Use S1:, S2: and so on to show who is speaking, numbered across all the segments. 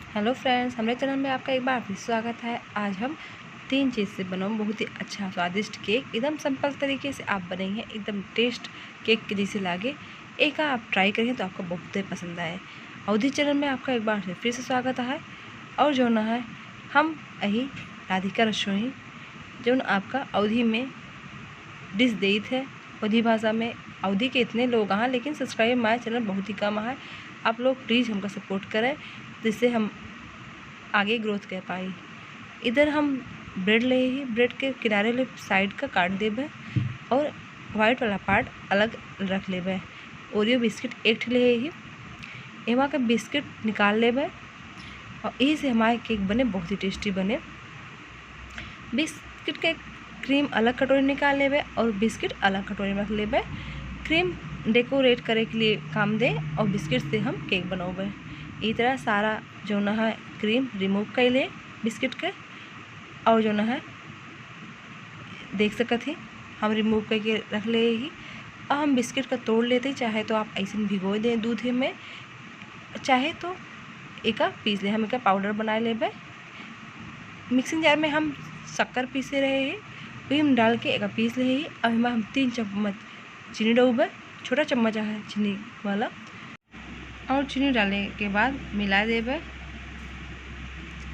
S1: Hello friends, हमारे channel में आपका एक बार फिर स्वागत है। आज हम 3 चीज़ से बना बहुत ही अच्छा स्वादिष्ट केक एकदम सिंपल तरीके से आप बनाएंगे, एकदम टेस्ट केक के जैसे लागे। एक आप ट्राई करेंगे तो आपको बहुत ही पसंद आए। अवधि चैनल में आपका एक बार फिर से स्वागत है। और जो ना है हम यही राधिका रसोई जो आपका अवधि में डिश दी थे, अवधि भाषा में। अवधि के इतने लोग हैं लेकिन सब्सक्राइब हमारे चैनल बहुत ही कम है। आप लोग प्लीज़ हमका सपोर्ट करें जिससे हम आगे ग्रोथ कर पाए। इधर हम ब्रेड ले ही ब्रेड के किनारे ले साइड का काट देबे और वाइट वाला पार्ट अलग रख लेबे। ओरियो बिस्किट एक ठे ले ही एमा के बिस्किट निकाल लेबे और यही से हमारे केक बने बहुत ही टेस्टी बने। बिस्किट के क्रीम अलग कटोरी निकाल लेबे और बिस्किट अलग कटोरी में रख लेबे। क्रीम डेकोरेट करे के लिए काम दे और बिस्किट से हम केक बनाओबे। इस तरह सारा जो ना है क्रीम रिमूव कर ले बिस्किट के, और जो ना है देख सकत ही हम रिमूव करके रख ले ही। और हम बिस्किट का तोड़ लेते, चाहे तो आप ऐसे भिगो दें दूध में, चाहे तो एक पीस ले। हम एक पाउडर बना लेबे। मिक्सिंग जार में हम शक्कर पीसे रहे हैं, वही हम डाल के एक पीस ले ही। अब हम 3 चम्मच चीनी डालबे, छोटा चम्मच है चीनी वाला, और चीनी डालने के बाद मिला देबे।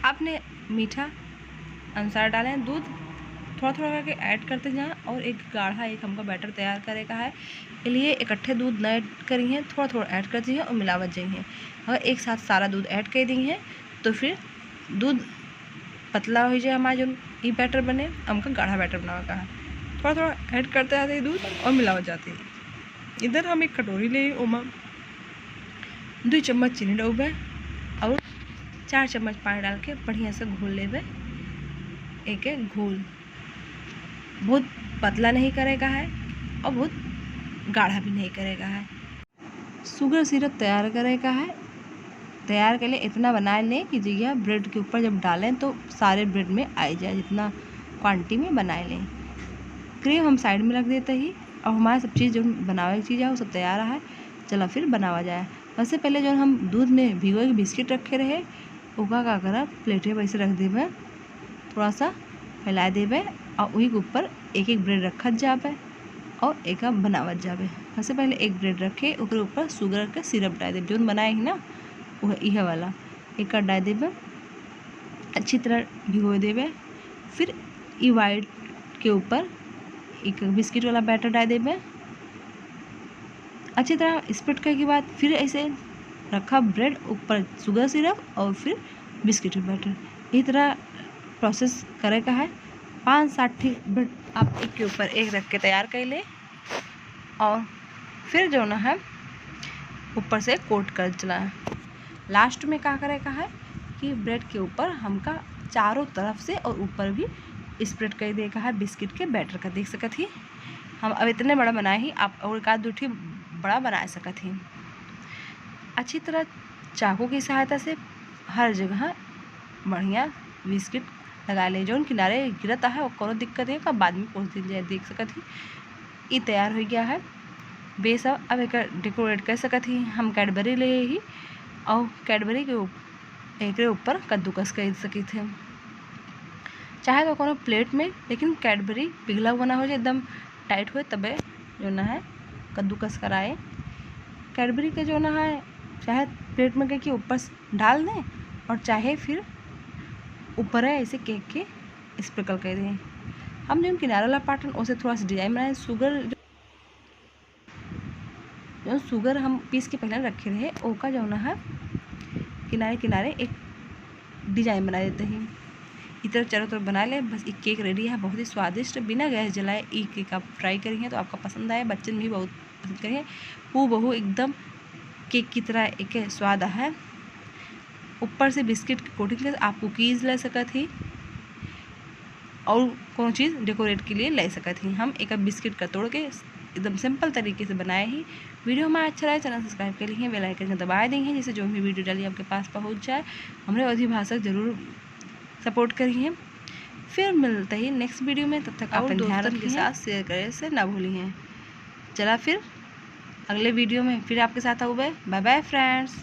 S1: आपने मीठा अनुसार डालें, दूध थोड़ा थोड़ा करके ऐड करते जाएँ। और एक गाढ़ा एक हमका बैटर तैयार करे का है, इसलिए इकट्ठे दूध न ऐड करिए, थोड़ा थोड़ा ऐड कर दिए और मिलावत जाइए। अगर एक साथ सारा दूध ऐड कर दिए तो फिर दूध पतला हो जाए। हमारा जो ये बैटर बने हमका गाढ़ा बैटर बनावे का है, थोड़ा थोड़ा ऐड करते जाते हैं दूध और मिलावत जाते हैं। इधर हम एक कटोरी ले ओमा 2 चम्मच चीनी डालबे और 4 चम्मच पानी डाल के बढ़िया से घोल लेबे। एक घोल बहुत पतला नहीं करेगा है और बहुत गाढ़ा भी नहीं करेगा है। शुगर सिरप तैयार करेगा है। तैयार के लिए इतना बना लें कि जगह ब्रेड के ऊपर जब डालें तो सारे ब्रेड में आ जाए, जितना क्वांटिटी में बना लें। क्रीम हम साइड में रख देते ही, और हमारा सब चीज़ जो बनावे की चीज़ है वो सब तैयार है। चलो फिर बनावा जाए। वैसे पहले जो हम दूध में भिगो के बिस्किट रखे रहे ओका का करा प्लेटे वैसे रख देबे, थोड़ा सा फैला देबे और वही के ऊपर एक एक ब्रेड रखत जाबे और एक बनावत जाबे। सबसे पहले एक ब्रेड रखे ओकरे ऊपर शुगर के सिरप डाल देबे, जो बनाए ही ना वह यह वाला एक डाल देबे। अच्छी तरह भिगो देबे। फिर ई वाइट के ऊपर एक बिस्किट वाला बैटर डाल देबे। अच्छी तरह स्प्रेड करने के बाद फिर ऐसे रखा ब्रेड ऊपर शुगर सिरप और फिर बिस्किट बैटर। इस तरह प्रोसेस करे का है। 5-6 ब्रेड आप एक के ऊपर एक रख के तैयार कर ले और फिर जो ना है ऊपर से कोट कर चला है। लास्ट में क्या करे का है कि ब्रेड के ऊपर हमका चारों तरफ से और ऊपर भी स्प्रेड कर दे का है बिस्किट के बैटर का। देख सकत ही हम अब इतने बड़ा बनाए ही, आप और एक आध दूठी बड़ा बना सकत ही। अच्छी तरह चाकू की सहायता से हर जगह बढ़िया बिस्किट लगा ले। जो किनारे गिरता है वो कोनो दिक्कत है का बाद में पोंछ दी जाए। देख सकत ही ये तैयार हो गया है बेस। अब एक डेकोरेट कर सकत ही हम कैडबरी ले ही, और कैडबरी के एक ऊपर कद्दूकस कर सकी थे, चाहे तो कोनो प्लेट में, लेकिन कैडबरी पिघला हुआ ना हो जाए, एकदम टाइट हो तबे जो ना है कद्दूकस कराए। कैडबरी के जो ना है चाहे प्लेट में के ऊपर डाल दें और चाहे फिर ऊपर है ऐसे केक के स्प्रिंकल कर दें। हम जो किनारे वाला पार्ट उसे थोड़ा सा डिजाइन बनाए। शुगर हम पीस के पहले रखे रहे ओका जो ना है किनारे किनारे एक डिजाइन बना देते हैं। इधर चारों तरफ बना ले, बस एक केक रेडी है बहुत ही स्वादिष्ट बिना गैस जलाए। ये केक आप ट्राई करिए तो आपका पसंद आए, बच्चे भी बहुत पसंद करिए। हूबहू एकदम केक की तरह एक स्वाद है। ऊपर से बिस्किट की कोटिंग आप कुकीज़ ले सकत ही और कौन चीज़ डेकोरेट के लिए ले सकत ही। हम एक बिस्किट का तोड़ के एकदम सिंपल तरीके से बनाए ही। वीडियो हमारा अच्छा लगे चैनल सब्सक्राइब कर लीजिए, बेल आइकन दबा देंगे जिससे जो भी वीडियो डाली आपके पास पहुंच जाए। हमारे अवधि भाषा जरूर सपोर्ट करिए। फिर मिलते ही नेक्स्ट वीडियो में, तब तक अपने ध्यान के साथ शेयर करें से ना भूलिए। चला फिर अगले वीडियो में फिर आपके साथ आऊँ। Bye bye friends.